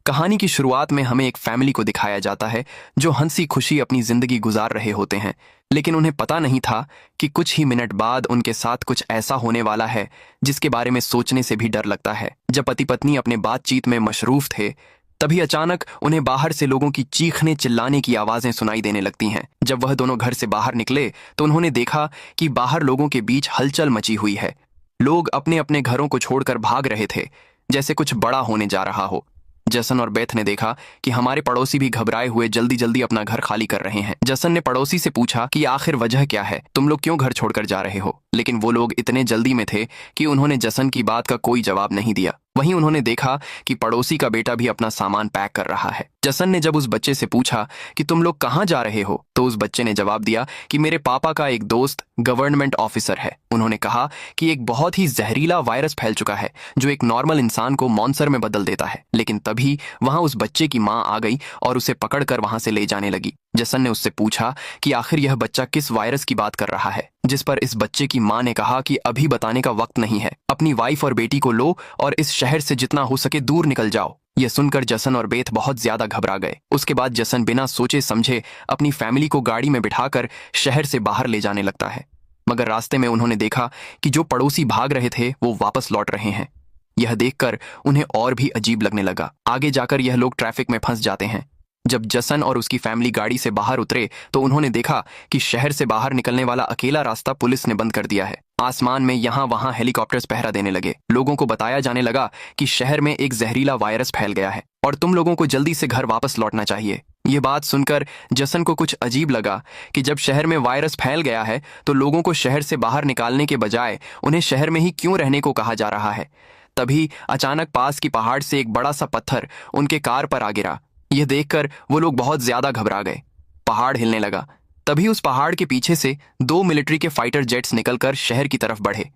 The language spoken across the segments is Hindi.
कहानी की शुरुआत में हमें एक फैमिली को दिखाया जाता है जो हंसी खुशी अपनी जिंदगी गुजार रहे होते हैं, लेकिन उन्हें पता नहीं था कि कुछ ही मिनट बाद उनके साथ कुछ ऐसा होने वाला है जिसके बारे में सोचने से भी डर लगता है। जब पति पत्नी अपने बातचीत में मशरूफ थे, तभी अचानक उन्हें बाहर से लोगों की चीखने चिल्लाने की आवाजें सुनाई देने लगती हैं। जब वह दोनों घर से बाहर निकले तो उन्होंने देखा कि बाहर लोगों के बीच हलचल मची हुई है। लोग अपने अपने घरों को छोड़कर भाग रहे थे, जैसे कुछ बड़ा होने जा रहा हो। जसन और बेथ ने देखा कि हमारे पड़ोसी भी घबराए हुए जल्दी जल्दी अपना घर खाली कर रहे हैं। जसन ने पड़ोसी से पूछा कि आखिर वजह क्या है, तुम लोग क्यों घर छोड़कर जा रहे हो? लेकिन वो लोग इतने जल्दी में थे कि उन्होंने जसन की बात का कोई जवाब नहीं दिया। वहीं उन्होंने देखा कि पड़ोसी का बेटा भी अपना सामान पैक कर रहा है। जसन ने जब उस बच्चे से पूछा कि तुम लोग कहाँ जा रहे हो, तो उस बच्चे ने जवाब दिया कि मेरे पापा का एक दोस्त गवर्नमेंट ऑफिसर है। उन्होंने कहा कि एक बहुत ही जहरीला वायरस फैल चुका है जो एक नॉर्मल इंसान को मॉन्स्टर में बदल देता है। लेकिन तभी वहां उस बच्चे की माँ आ गई और उसे पकड़कर वहां से ले जाने लगी। जसन ने उससे पूछा कि आखिर यह बच्चा किस वायरस की बात कर रहा है, जिस पर इस बच्चे की माँ ने कहा कि अभी बताने का वक्त नहीं है, अपनी वाइफ और बेटी को लो और इस शहर से जितना हो सके दूर निकल जाओ। यह सुनकर जसन और बेथ बहुत ज्यादा घबरा गए। उसके बाद जसन बिना सोचे समझे अपनी फैमिली को गाड़ी में बिठाकर शहर से बाहर ले जाने लगता है। मगर रास्ते में उन्होंने देखा कि जो पड़ोसी भाग रहे थे वो वापस लौट रहे हैं। यह देखकर उन्हें और भी अजीब लगने लगा। आगे जाकर यह लोग ट्रैफिक में फंस जाते हैं। जब जसन और उसकी फैमिली गाड़ी से बाहर उतरे तो उन्होंने देखा कि शहर से बाहर निकलने वाला अकेला रास्ता पुलिस ने बंद कर दिया है। आसमान में यहाँ वहाँ हेलीकॉप्टर्स पहरा देने लगे। लोगों को बताया जाने लगा कि शहर में एक जहरीला वायरस फैल गया है और तुम लोगों को जल्दी से घर वापस लौटना चाहिए। ये बात सुनकर जसन को कुछ अजीब लगा कि जब शहर में वायरस फैल गया है तो लोगों को शहर से बाहर निकालने के बजाय उन्हें शहर में ही क्यों रहने को कहा जा रहा है। तभी अचानक पास की पहाड़ से एक बड़ा सा पत्थर उनके कार पर आ गिरा। यह देखकर वो लोग बहुत ज्यादा घबरा गए। पहाड़ हिलने लगा। तभी उस पहाड़ के पीछे से 2 मिलिट्री के फाइटर जेट्स निकलकर शहर की तरफ बढ़े।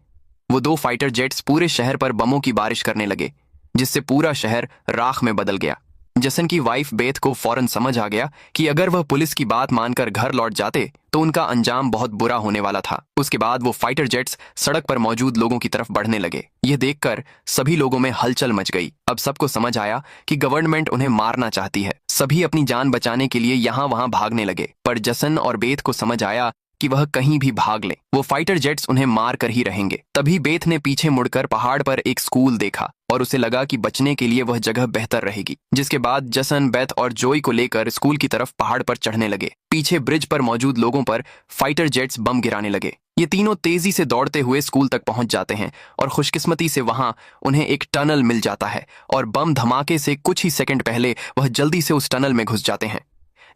वो 2 फाइटर जेट्स पूरे शहर पर बमों की बारिश करने लगे, जिससे पूरा शहर राख में बदल गया। जसन की वाइफ बेथ को फौरन समझ आ गया कि अगर वह पुलिस की बात मानकर घर लौट जाते तो उनका अंजाम बहुत बुरा होने वाला था। उसके बाद वो फाइटर जेट्स सड़क पर मौजूद लोगों की तरफ बढ़ने लगे। यह देखकर सभी लोगों में हलचल मच गई। अब सबको समझ आया कि गवर्नमेंट उन्हें मारना चाहती है। सभी अपनी जान बचाने के लिए यहाँ वहां भागने लगे, पर जसन और बेथ को समझ आया कि वह कहीं भी भाग लें, वो फाइटर जेट्स उन्हें मार कर ही रहेंगे। तभी बेथ ने पीछे मुड़कर पहाड़ पर एक स्कूल देखा और उसे लगा कि बचने के लिए वह जगह बेहतर रहेगी। जिसके बाद जसन, बेथ और जोई को लेकर स्कूल की तरफ पहाड़ पर चढ़ने लगे। पीछे ब्रिज पर मौजूद लोगों पर फाइटर जेट्स बम गिराने लगे। ये तीनों तेजी से दौड़ते हुए स्कूल तक पहुंच जाते हैं और खुशकिस्मती से वहां उन्हें एक टनल मिल जाता है और बम धमाके से कुछ ही सेकंड पहले वह जल्दी से उस टनल में घुस जाते हैं।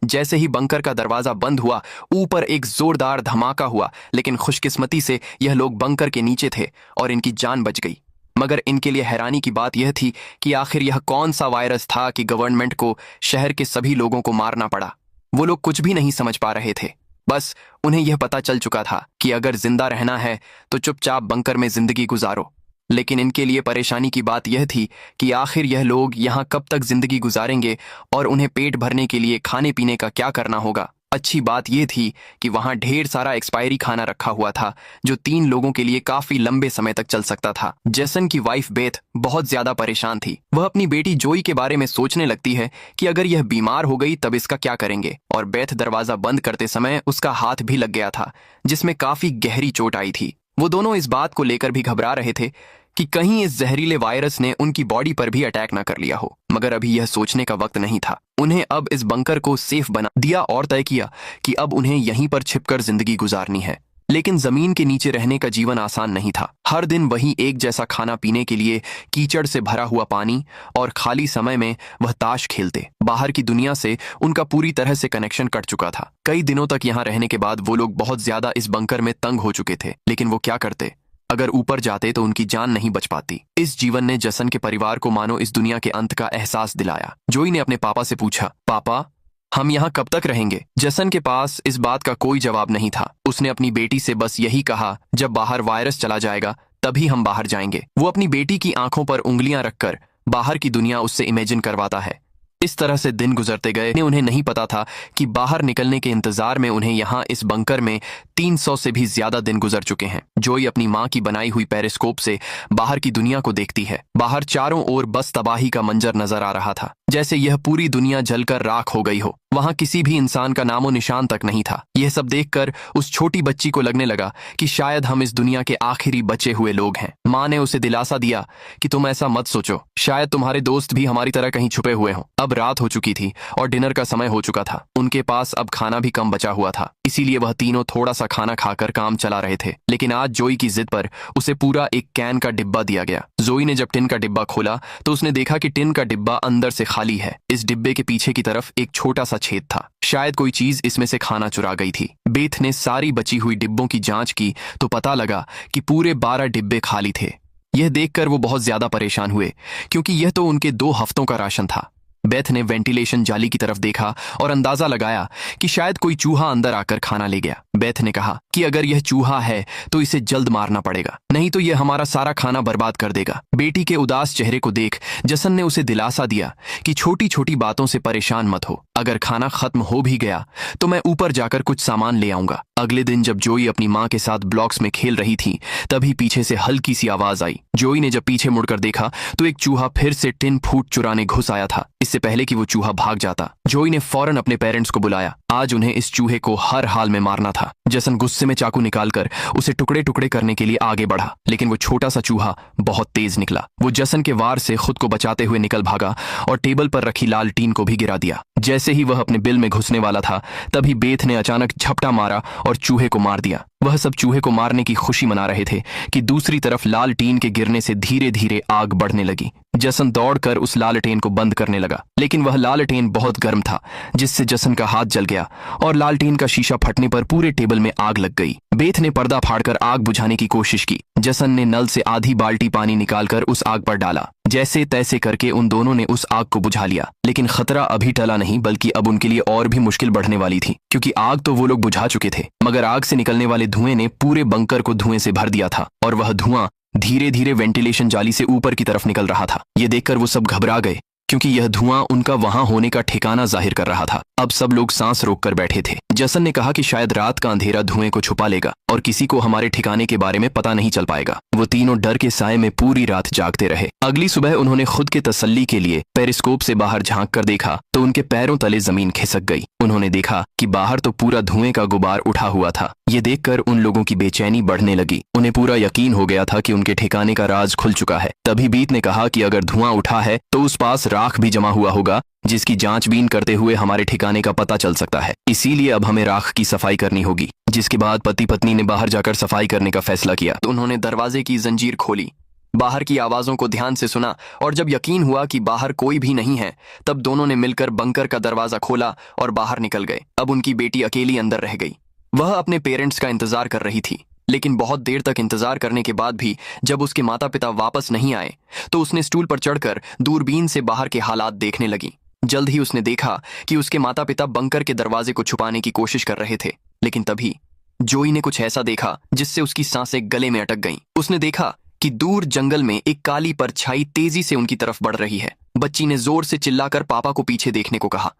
जैसे ही बंकर का दरवाजा बंद हुआ, ऊपर एक जोरदार धमाका हुआ, लेकिन खुशकिस्मती से यह लोग बंकर के नीचे थे और इनकी जान बच गई। मगर इनके लिए हैरानी की बात यह थी कि आखिर यह कौन सा वायरस था कि गवर्नमेंट को शहर के सभी लोगों को मारना पड़ा। वो लोग कुछ भी नहीं समझ पा रहे थे। बस उन्हें यह पता चल चुका था कि अगर जिंदा रहना है तो चुपचाप बंकर में जिंदगी गुजारो। लेकिन इनके लिए परेशानी की बात यह थी कि आखिर यह लोग यहाँ कब तक जिंदगी गुजारेंगे और उन्हें पेट भरने के लिए खाने पीने का क्या करना होगा। अच्छी बात यह थी कि वहाँ ढेर सारा एक्सपायरी खाना रखा हुआ था जो 3 लोगों के लिए काफी लंबे समय तक चल सकता था। जसन की वाइफ बेथ बहुत ज्यादा परेशान थी। वह अपनी बेटी जोई के बारे में सोचने लगती है कि अगर यह बीमार हो गई तब इसका क्या करेंगे। और बेथ दरवाजा बंद करते समय उसका हाथ भी लग गया था, जिसमें काफी गहरी चोट आई थी। वो दोनों इस बात को लेकर भी घबरा रहे थे कि कहीं इस जहरीले वायरस ने उनकी बॉडी पर भी अटैक ना कर लिया हो। मगर अभी यह सोचने का वक्त नहीं था। उन्हें अब इस बंकर को सेफ बना दिया और तय किया कि अब उन्हें यहीं पर छिपकर जिंदगी गुजारनी है। लेकिन जमीन के नीचे रहने का जीवन आसान नहीं था। हर दिन वही एक जैसा खाना पीने के लिए कीचड़ से भरा हुआ पानी और खाली समय में वह ताश खेलते। बाहर की दुनिया से उनका पूरी तरह से कनेक्शन कट चुका था। कई दिनों तक यहाँ रहने के बाद वो लोग बहुत ज्यादा इस बंकर में तंग हो चुके थे। लेकिन वो क्या करते? अगर ऊपर जाते तो उनकी जान नहीं बच पाती। इस जीवन ने जसन के परिवार को मानो इस दुनिया के अंत का एहसास दिलाया। जोई ने अपने पापा से पूछा, पापा हम यहाँ कब तक रहेंगे? जसन के पास इस बात का कोई जवाब नहीं था। उसने अपनी बेटी से बस यही कहा, जब बाहर वायरस चला जाएगा तभी हम बाहर जाएंगे। वो अपनी बेटी की आंखों पर उंगलियां रखकर बाहर की दुनिया उससे इमेजिन करवाता है। इस तरह से दिन गुजरते गए। उन्हें नहीं पता था कि बाहर निकलने के इंतजार में उन्हें यहाँ इस बंकर में 300 से भी ज्यादा दिन गुजर चुके हैं। जोई अपनी माँ की बनाई हुई पेरिस्कोप से बाहर की दुनिया को देखती है। बाहर चारों ओर बस तबाही का मंजर नजर आ रहा था। जैसे यह पूरी दुनिया जलकर राख हो गई हो। वहां किसी भी इंसान का नामो निशान तक नहीं था। यह सब देखकर उस छोटी बच्ची को लगने लगा कि शायद हम इस दुनिया के आखिरी बचे हुए लोग हैं। माँ ने उसे दिलासा दिया कि तुम ऐसा मत सोचो, शायद तुम्हारे दोस्त भी हमारी तरह कहीं छुपे हुए हों। अब रात हो चुकी थी और डिनर का समय हो चुका था। उनके पास अब खाना भी कम बचा हुआ था, इसीलिए वह तीनों थोड़ा सा खाना खाकर काम चला रहे थे। लेकिन आज जोई की जिद पर उसे पूरा एक कैन का डिब्बा दिया गया। जोई ने जब टिन का डिब्बा खोला तो उसने देखा कि टिन का डिब्बा अंदर से खाली है। इस डिब्बे के पीछे की तरफ एक छोटा सा छेद था, शायद कोई चीज इसमें से खाना चुरा गई थी। बेथ ने सारी बची हुई डिब्बों की जांच की तो पता लगा कि पूरे 12 डिब्बे खाली थे। यह देखकर वो बहुत ज्यादा परेशान हुए, क्योंकि यह तो उनके 2 हफ्तों का राशन था। बेथ ने वेंटिलेशन जाली की तरफ देखा और अंदाजा लगाया कि शायद कोई चूहा अंदर आकर खाना ले गया। बेथ ने कहा कि अगर यह चूहा है तो इसे जल्द मारना पड़ेगा, नहीं तो यह हमारा सारा खाना बर्बाद कर देगा। बेटी के उदास चेहरे को देख जसन ने उसे दिलासा दिया कि छोटी छोटी बातों से परेशान मत हो, अगर खाना खत्म हो भी गया तो मैं ऊपर जाकर कुछ सामान ले आऊंगा। अगले दिन जब जोई अपनी माँ के साथ ब्लॉक्स में खेल रही थी, तभी पीछे से हल्की सी आवाज आई। जोई ने जब पीछे मुड़कर देखा तो एक चूहा फिर से टिन फूड चुराने घुस आया था। इससे पहले कि वो चूहा भाग जाता, जोई ने फौरन अपने पेरेंट्स को बुलाया। आज उन्हें इस चूहे को हर हाल में मारना था। जसन गुस्से में चाकू निकालकर उसे टुकड़े टुकड़े करने के लिए आगे बढ़ा, लेकिन वो छोटा सा चूहा बहुत तेज निकला। वो जसन के वार से खुद को बचाते हुए निकल भागा और टेबल पर रखी लालटीन को भी गिरा दिया। जैसे ही वह अपने बिल में घुसने वाला था, तभी बेथ ने अचानक झपटा मारा और चूहे को मार दिया। वह सब चूहे को मारने की खुशी मना रहे थे कि दूसरी तरफ लालटीन के गिरने से धीरे धीरे आग बढ़ने लगी। जसन दौड़कर उस लालटेन को बंद करने लगा, लेकिन वह लालटेन बहुत गर्म था, जिससे जसन का हाथ जल गया और लालटेन का शीशा फटने पर पूरे टेबल में आग लग गई। बेथ ने पर्दा फाड़कर आग बुझाने की कोशिश की। जसन ने नल से आधी बाल्टी पानी निकालकर उस आग पर डाला। जैसे तैसे करके उन दोनों ने उस आग को बुझा लिया, लेकिन खतरा अभी टला नहीं, बल्कि अब उनके लिए और भी मुश्किल बढ़ने वाली थी, क्योंकि आग तो वो लोग बुझा चुके थे, मगर आग से निकलने वाले धुएं ने पूरे बंकर को धुएं से भर दिया था और वह धुआं धीरे धीरे वेंटिलेशन जाली से ऊपर की तरफ निकल रहा था। ये देखकर वो सब घबरा गए, क्योंकि यह धुआं उनका वहां होने का ठिकाना जाहिर कर रहा था। अब सब लोग सांस रोककर बैठे थे। जसन ने कहा कि शायद रात का अंधेरा धुएं को छुपा लेगा और किसी को हमारे ठिकाने के बारे में पता नहीं चल पाएगा। वो तीनों डर के साए में पूरी रात जागते रहे। अगली सुबह उन्होंने खुद के तसल्ली के लिए पेरिस्कोप से बाहर झांक कर देखा तो उनके पैरों तले जमीन खिसक गई। उन्होंने देखा कि बाहर तो पूरा धुएं का गुबार उठा हुआ था। ये देखकर उन लोगों की बेचैनी बढ़ने लगी। उन्हें पूरा यकीन हो गया था कि उनके ठिकाने का राज खुल चुका है। तभी बीत ने कहा कि अगर धुआं उठा है तो उस पास राख भी जमा हुआ होगा, जिसकी जांचबीन करते हुए हमारे ठिकाने का पता चल सकता है। इसीलिए अब हमें राख की सफाई करनी होगी। जिसके बाद पति पत्नी ने बाहर जाकर सफाई करने का फैसला किया। तो उन्होंने दरवाजे की जंजीर खोली, बाहर की आवाजों को ध्यान से सुना और जब यकीन हुआ कि बाहर कोई भी नहीं है, तब दोनों ने मिलकर बंकर का दरवाजा खोला और बाहर निकल गए। अब उनकी बेटी अकेली अंदर रह गई। वह अपने पेरेंट्स का इंतजार कर रही थी, लेकिन बहुत देर तक इंतजार करने के बाद भी जब उसके माता पिता वापस नहीं आए तो उसने स्टूल पर चढ़कर दूरबीन से बाहर के हालात देखने लगी। जल्द ही उसने देखा कि उसके माता पिता बंकर के दरवाजे को छुपाने की कोशिश कर रहे थे, लेकिन तभी जोई ने कुछ ऐसा देखा जिससे उसकी सांसें गले में अटक गईं। उसने देखा कि दूर जंगल में एक काली परछाई तेजी से उनकी तरफ बढ़ रही है। बच्ची ने जोर से चिल्लाकर पापा को पीछे देखने को कहा,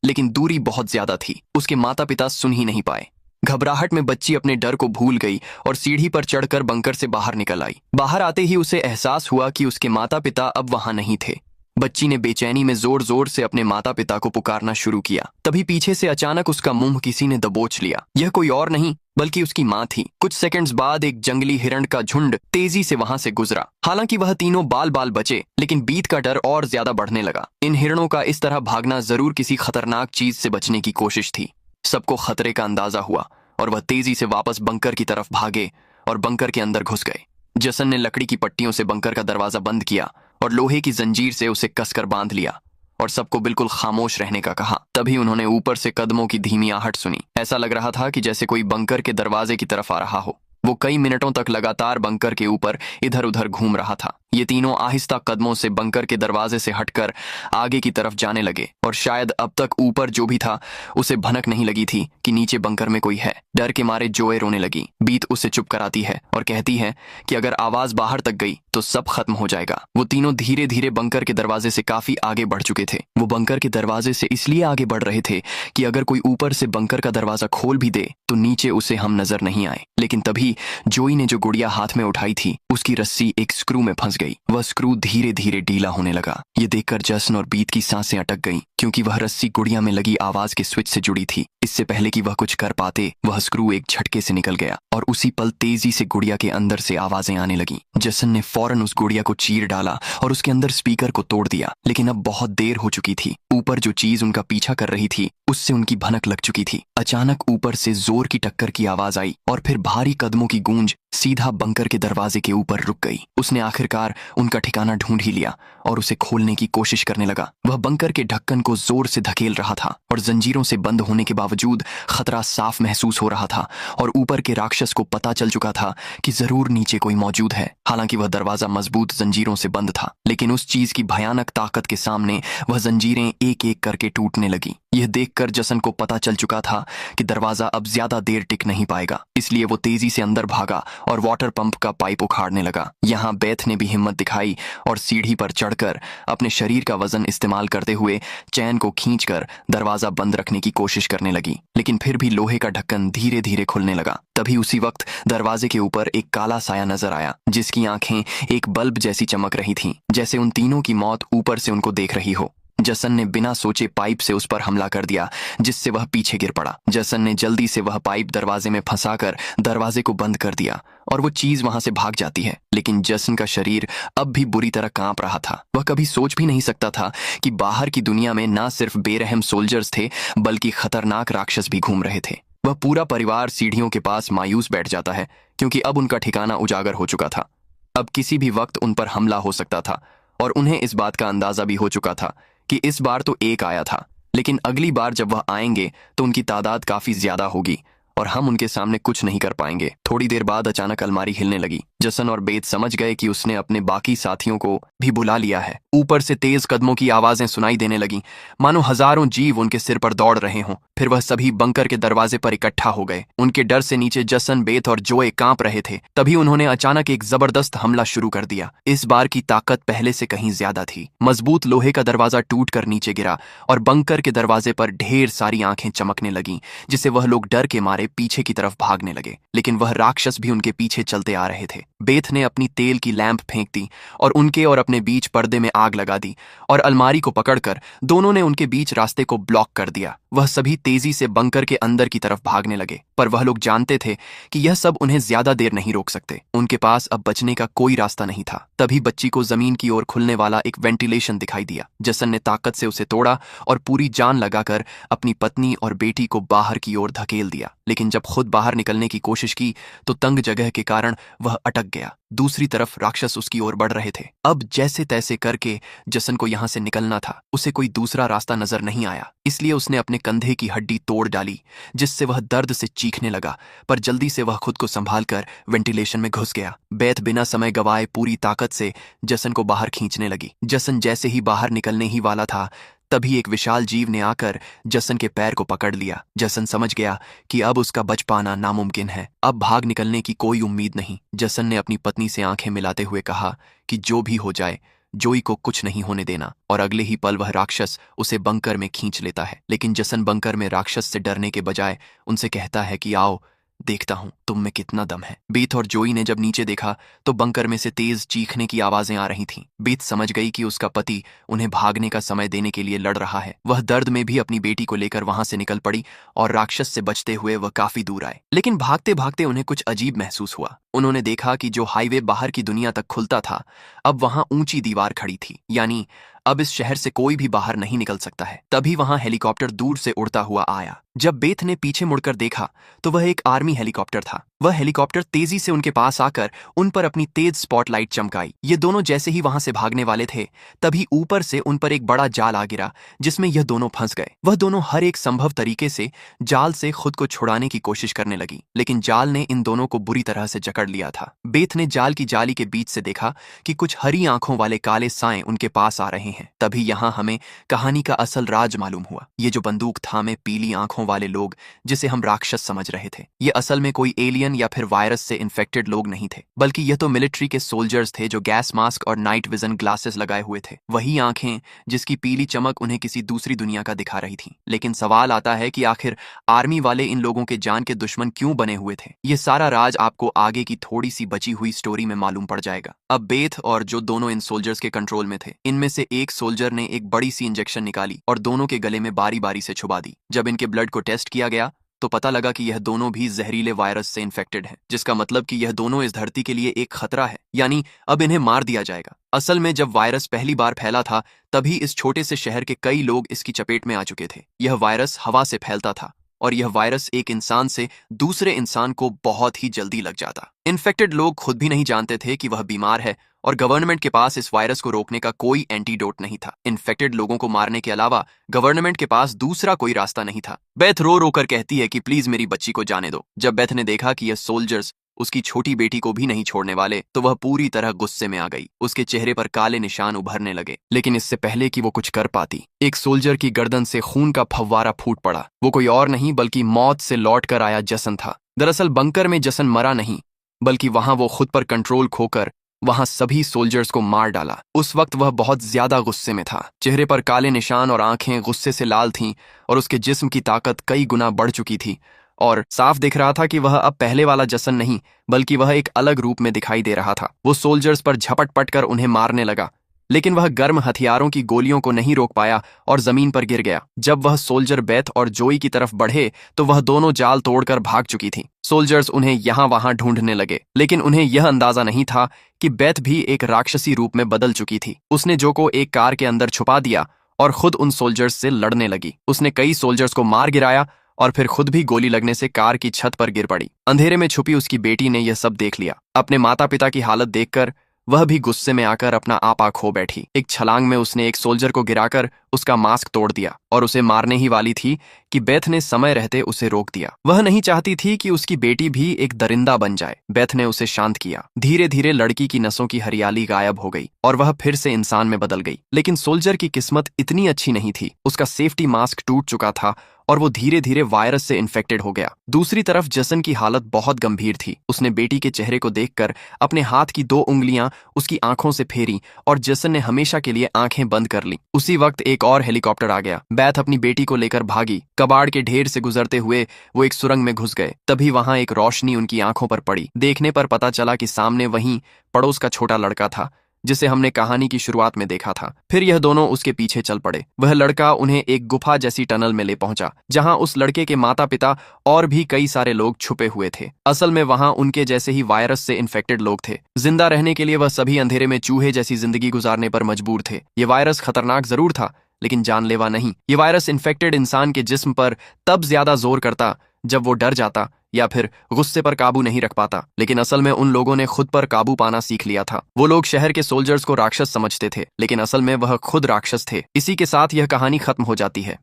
लेकिन दूरी बहुत ज्यादा थी। उसके माता पिता सुन ही नहीं पाए। घबराहट में बच्ची अपने डर को भूल गई और सीढ़ी पर चढ़कर बंकर से बाहर निकल आई। बाहर आते ही उसे एहसास हुआ कि उसके माता पिता अब वहां नहीं थे। बच्ची ने बेचैनी में जोर जोर से अपने माता पिता को पुकारना शुरू किया। तभी पीछे से अचानक उसका मुंह किसी ने दबोच लिया। यह कोई और नहीं बल्कि उसकी माँ थी। कुछ सेकंड्स बाद एक जंगली हिरण का झुंड तेजी से वहां से गुजरा। हालांकि वह तीनों बाल बाल बचे, लेकिन बीत का डर और ज्यादा बढ़ने लगा। इन हिरणों का इस तरह भागना जरूर किसी खतरनाक चीज से बचने की कोशिश थी। सबको खतरे का अंदाजा हुआ और वह तेजी से वापस बंकर की तरफ भागे और बंकर के अंदर घुस गए। जसन ने लकड़ी की पट्टियों से बंकर का दरवाजा बंद किया और लोहे की जंजीर से उसे कसकर बांध लिया और सबको बिल्कुल खामोश रहने का कहा। तभी उन्होंने ऊपर से कदमों की धीमी आहट सुनी। ऐसा लग रहा था कि जैसे कोई बंकर के दरवाजे की तरफ आ रहा हो। वो कई मिनटों तक लगातार बंकर के ऊपर इधर उधर घूम रहा था। ये तीनों आहिस्ता कदमों से बंकर के दरवाजे से हटकर आगे की तरफ जाने लगे और शायद अब तक ऊपर जो भी था उसे भनक नहीं लगी थी कि नीचे बंकर में कोई है। डर के मारे जोए रोने लगी। बीत उसे चुप कराती है और कहती है कि अगर आवाज बाहर तक गई तो सब खत्म हो जाएगा। वो तीनों धीरे धीरे बंकर के दरवाजे से काफी आगे बढ़ चुके थे। वो बंकर के दरवाजे से इसलिए आगे बढ़ रहे थे कि अगर कोई ऊपर से बंकर का दरवाजा खोल भी दे तो नीचे उसे हम नजर नहीं आए। लेकिन तभी जोई ने जो गुड़िया हाथ में उठाई थी उसकी रस्सी एक स्क्रू में फंस गई। वह स्क्रू धीरे धीरे ढीला होने लगा। ये देखकर जसन और बीत की सांसें अटक गईं, क्योंकि वह रस्सी गुड़िया में लगी आवाज के स्विच से जुड़ी थी। इससे पहले कि वह कुछ कर पाते, वह स्क्रू एक झटके से निकल गया और उसी पल तेजी से गुड़िया के अंदर से आवाजें आने लगीं। जसन ने फौरन उस गुड़िया को चीर डाला और उसके अंदर स्पीकर को तोड़ दिया, लेकिन अब बहुत देर हो चुकी थी। ऊपर जो चीज उनका पीछा कर रही थी उससे उनकी भनक लग चुकी थी। अचानक ऊपर से जोर की टक्कर की आवाज आई और फिर भारी कदमों की गूंज सीधा बंकर के दरवाजे के ऊपर रुक गई। उसने आखिरकार उनका ठिकाना ढूंढ ही लिया और उसे खोलने की कोशिश करने लगा। वह बंकर के ढक्कन को जोर से धकेल रहा था और जंजीरों से बंद होने के बावजूद खतरा साफ महसूस हो रहा था और ऊपर के राक्षस को पता चल चुका था कि जरूर नीचे कोई मौजूद है। हालांकि वह दरवाजा मजबूत जंजीरों से बंद था, लेकिन उस चीज की भयानक ताकत के सामने वह जंजीरें एक एक करके टूटने लगी। यह देखकर जसन को पता चल चुका था कि दरवाजा अब ज्यादा देर टिक नहीं पाएगा, इसलिए वो तेजी से अंदर भागा और वाटर पंप का पाइप उखाड़ने लगा। यहाँ बेथ ने भी हिम्मत दिखाई और सीढ़ी पर चढ़कर अपने शरीर का वजन इस्तेमाल करते हुए चैन को खींचकर दरवाजा बंद रखने की कोशिश करने लगी, लेकिन फिर भी लोहे का ढक्कन धीरे धीरे खुलने लगा। तभी उसी वक्त दरवाजे के ऊपर एक काला साया नजर आया, जिसकी आंखें एक बल्ब जैसी चमक रही थीं, जैसे उन तीनों की मौत ऊपर से उनको देख रही हो। जसन ने बिना सोचे पाइप से उस पर हमला कर दिया, जिससे वह पीछे गिर पड़ा। जसन ने जल्दी से वह पाइप दरवाजे में फंसाकर दरवाजे को बंद कर दिया और वो चीज वहां से भाग जाती है, लेकिन जसन का शरीर अब भी बुरी तरह कांप रहा था। वह कभी सोच भी नहीं सकता था कि बाहर की दुनिया में ना सिर्फ बेरहम सोल्जर्स थे, बल्कि खतरनाक राक्षस भी घूम रहे थे। वह पूरा परिवार सीढ़ियों के पास मायूस बैठ जाता है, क्योंकि अब उनका ठिकाना उजागर हो चुका था। अब किसी भी वक्त उन पर हमला हो सकता था और उन्हें इस बात का अंदाजा भी हो चुका था कि इस बार तो एक आया था, लेकिन अगली बार जब वह आएंगे तो उनकी तादाद काफी ज्यादा होगी और हम उनके सामने कुछ नहीं कर पाएंगे। थोड़ी देर बाद अचानक अलमारी हिलने लगी। जसन और बेथ समझ गए कि उसने अपने बाकी साथियों को भी बुला लिया है। ऊपर से तेज कदमों की आवाजें सुनाई देने लगीं, मानो हजारों जीव उनके सिर पर दौड़ रहे हों। फिर वह सभी बंकर के दरवाजे पर इकट्ठा हो गए। उनके डर से नीचे जसन, बेथ और जोए कांप रहे थे। तभी उन्होंने अचानक एक जबरदस्त हमला शुरू कर दिया। इस बार की ताकत पहले से कहीं ज्यादा थी। मजबूत लोहे का दरवाजा टूटकर नीचे गिरा और बंकर के दरवाजे पर ढेर सारी आंखें चमकने लगीं, जिससे वह लोग डर के मारे पीछे की तरफ भागने लगे, लेकिन वह राक्षस भी उनके पीछे चलते आ रहे थे। बेथ ने अपनी तेल की लैंप फेंक दी और उनके और अपने बीच पर्दे में आग लगा दी और अलमारी को पकड़कर दोनों ने उनके बीच रास्ते को ब्लॉक कर दिया। वह सभी तेजी से बंकर के अंदर की तरफ भागने लगे, पर वह लोग जानते थे कि यह सब उन्हें ज्यादा देर नहीं रोक सकते। उनके पास अब बचने का कोई रास्ता नहीं था। तभी बच्ची को जमीन की ओर खुलने वाला एक वेंटिलेशन दिखाई दिया। जसन ने ताकत से उसे तोड़ा और पूरी जान लगाकर अपनी पत्नी और बेटी को बाहर की ओर धकेल दिया, लेकिन जब खुद बाहर निकलने की कोशिश की तो तंग जगह के कारण वह अटक गया। दूसरी तरफ राक्षस उसकी ओर बढ़ रहे थे। अब जैसे तैसे करके जसन को यहां से निकलना था। उसे कोई दूसरा रास्ता नजर नहीं आया, इसलिए उसने अपने कंधे की हड्डी तोड़ डाली, जिससे वह दर्द से चीखने लगा, पर जल्दी से वह खुद को संभाल कर वेंटिलेशन में घुस गया। बेथ बिना समय गवाए पूरी ताकत से जसन को बाहर खींचने लगी। जसन जैसे ही बाहर निकलने ही वाला था, तभी एक विशाल जीव ने आकर जसन के पैर को पकड़ लिया। जसन समझ गया कि अब उसका बच पाना नामुमकिन है। अब भाग निकलने की कोई उम्मीद नहीं। जसन ने अपनी पत्नी से आंखें मिलाते हुए कहा कि जो भी हो जाए जोई को कुछ नहीं होने देना, और अगले ही पल वह राक्षस उसे बंकर में खींच लेता है। लेकिन जसन बंकर में राक्षस से डरने के बजाय उनसे कहता है कि आओ, देखता हूं तुम में कितना दम है। बेथ और जोई ने जब नीचे देखा तो बंकर में से तेज चीखने की आवाजें आ रही थीं। बेथ समझ गई कि उसका पति उन्हें भागने का समय देने के लिए लड़ रहा है। वह दर्द में भी अपनी बेटी को लेकर वहां से निकल पड़ी और राक्षस से बचते हुए वह काफी दूर आए। लेकिन भागते भागते उन्हें कुछ अजीब महसूस हुआ। उन्होंने देखा कि जो हाईवे बाहर की दुनिया तक खुलता था, अब वहां ऊंची दीवार खड़ी थी, यानी अब इस शहर से कोई भी बाहर नहीं निकल सकता है। तभी वहां हेलीकॉप्टर दूर से उड़ता हुआ आया। जब बेथ ने पीछे मुड़कर देखा तो वह एक आर्मी हेलीकॉप्टर था। वह हेलीकॉप्टर तेजी से उनके पास आकर उन पर अपनी तेज स्पॉटलाइट चमकाई। ये दोनों जैसे ही वहां से भागने वाले थे, तभी ऊपर से उन पर एक बड़ा जाल आ गिरा, जिसमें यह दोनों फंस गए। वह दोनों हर एक संभव तरीके से जाल से खुद को छुड़ाने की कोशिश करने लगी, लेकिन जाल ने इन दोनों को बुरी तरह से जकड़ लिया था। बेथ ने जाल की जाली के बीच से देखा कि कुछ हरी आंखों वाले काले साए उनके पास आ रहे हैं। तभी यहां हमें कहानी का असल राज मालूम हुआ। ये जो बंदूक थामे पीली आंखों आंखों वाले लोग जिसे हम राक्षस समझ रहे थे, ये असल में कोई एलियन या फिर वायरस से इन्फेक्टेड लोग नहीं थे, बल्कि यह तो मिलिट्री के सोल्जर्स थे जो गैस मास्क और नाइट विजन ग्लासेस लगाए हुए थे। वही आंखें जिसकी पीली चमक उन्हें किसी दूसरी दुनिया का दिखा रही थी। लेकिन सवाल आता है कि आखिर आर्मी वाले इन लोगों के जान के दुश्मन क्यों बने हुए थे? ये सारा राज आपको आगे की थोड़ी सी बची हुई स्टोरी में मालूम पड़ जाएगा। अब बेथ और जो दोनों इन सोल्जर्स के कंट्रोल में थे, इनमें से एक सोल्जर ने एक बड़ी सी इंजेक्शन निकाली और दोनों के गले में बारी बारी से छुपा दी। जब इनके ब्लड को टेस्ट किया गया तो पता लगा कि यह दोनों भी जहरीले वायरस से इन्फेक्टेड हैं, जिसका मतलब कि यह दोनों इस धरती के लिए एक खतरा है, यानी अब इन्हें मार दिया जाएगा। असल में जब वायरस पहली बार फैला था तभी इस छोटे से शहर के कई लोग इसकी चपेट में आ चुके थे। यह वायरस हवा से फैलता था और यह वायरस एक इंसान से दूसरे इंसान को बहुत ही जल्दी लग जाता। इन्फेक्टेड लोग खुद भी नहीं जानते थे कि वह बीमार है और गवर्नमेंट के पास इस वायरस को रोकने का कोई एंटीडोट नहीं था। इन्फेक्टेड लोगों को मारने के अलावा गवर्नमेंट के पास दूसरा कोई रास्ता नहीं था। बेथ रो रो कर कहती है कि प्लीज मेरी बच्ची को जाने दो। जब बेथ ने देखा कि यह सोल्जर्स उसकी छोटी बेटी को भी नहीं छोड़ने वाले तो वह पूरी तरह गुस्से में आ गई। उसके चेहरे पर काले निशान उभरने लगे। लेकिन इससे पहले कि वो कुछ कर पाती, एक सोल्जर की गर्दन से खून का फव्वारा फूट पड़ा। वो कोई और नहीं बल्कि मौत से लौट कर आया जसन था। दरअसल बंकर में जसन मरा नहीं, बल्कि वहां वो खुद पर कंट्रोल खोकर वहां सभी सोल्जर्स को मार डाला। उस वक्त वह बहुत ज्यादा गुस्से में था। चेहरे पर काले निशान और आंखें गुस्से से लाल थीं और उसके जिस्म की ताकत कई गुना बढ़ चुकी थी और साफ दिख रहा था कि वह अब पहले वाला जसन नहीं बल्कि वह एक अलग रूप में दिखाई दे रहा था। वो सोल्जर्स पर झपट पट कर उन्हें मारने लगा, लेकिन वह गर्म हथियारों की गोलियों को नहीं रोक पाया और जमीन पर गिर गया। जब वह सोल्जर बेथ और जोई की तरफ बढ़े तो वह दोनों जाल तोड़कर भाग चुकी थी। सोल्जर्स उन्हें यहां वहां ढूंढने लगे, लेकिन उन्हें यह अंदाजा नहीं था कि बेथ भी एक राक्षसी रूप में बदल चुकी थी। उसने जो को एक कार के अंदर छुपा दिया और खुद उन सोल्जर्स से लड़ने लगी। उसने कई सोल्जर्स को मार गिराया और फिर खुद भी गोली लगने से कार की छत पर गिर पड़ी। अंधेरे में छुपी उसकी बेटी ने यह सब देख लिया। अपने माता पिता की हालत देखकर वह भी गुस्से में आकर अपना आपा खो बैठी। एक छलांग में उसने एक सोल्जर को गिराकर उसका मास्क तोड़ दिया और उसे मारने ही वाली थी कि बेथ ने समय रहते उसे रोक दिया। वह नहीं चाहती थी कि उसकी बेटी भी एक दरिंदा बन जाए। बेथ ने उसे शांत किया। धीरे धीरे लड़की की नसों की हरियाली गायब हो गई और वह फिर से इंसान में बदल गई। लेकिन सोल्जर की किस्मत इतनी अच्छी नहीं थी। उसका सेफ्टी मास्क टूट चुका था और वो धीरे धीरे वायरस से इन्फेक्टेड हो गया। दूसरी तरफ जसन की हालत बहुत गंभीर थी। उसने बेटी के चेहरे को देखकर अपने हाथ की 2 उंगलियां उसकी आंखों से फेरी और जसन ने हमेशा के लिए आंखें बंद कर ली। उसी वक्त एक और हेलीकॉप्टर आ गया। बेथ अपनी बेटी को लेकर भागी। कबाड़ के ढेर से गुजरते हुए वो एक सुरंग में घुस गए। तभी वहां एक रोशनी उनकी आंखों पर पड़ी। देखने पर पता चला कि सामने वहीं पड़ोस का छोटा लड़का था जिसे हमने कहानी की शुरुआत में देखा था। फिर यह दोनों उसके पीछे चल पड़े। वह लड़का उन्हें एक गुफा जैसी टनल में ले पहुंचा जहां उस लड़के के माता पिता और भी कई सारे लोग छुपे हुए थे। असल में वहां उनके जैसे ही वायरस से इन्फेक्टेड लोग थे। जिंदा रहने के लिए वह सभी अंधेरे में चूहे जैसी जिंदगी गुजारने पर मजबूर थे। ये वायरस खतरनाक जरूर था लेकिन जानलेवा नहीं। ये वायरस इन्फेक्टेड इंसान के जिस्म पर तब ज्यादा जोर करता जब वो डर जाता या फिर गुस्से पर काबू नहीं रख पाता। लेकिन असल में उन लोगों ने खुद पर काबू पाना सीख लिया था। वो लोग शहर के सोल्जर्स को राक्षस समझते थे, लेकिन असल में वह खुद राक्षस थे। इसी के साथ यह कहानी खत्म हो जाती है।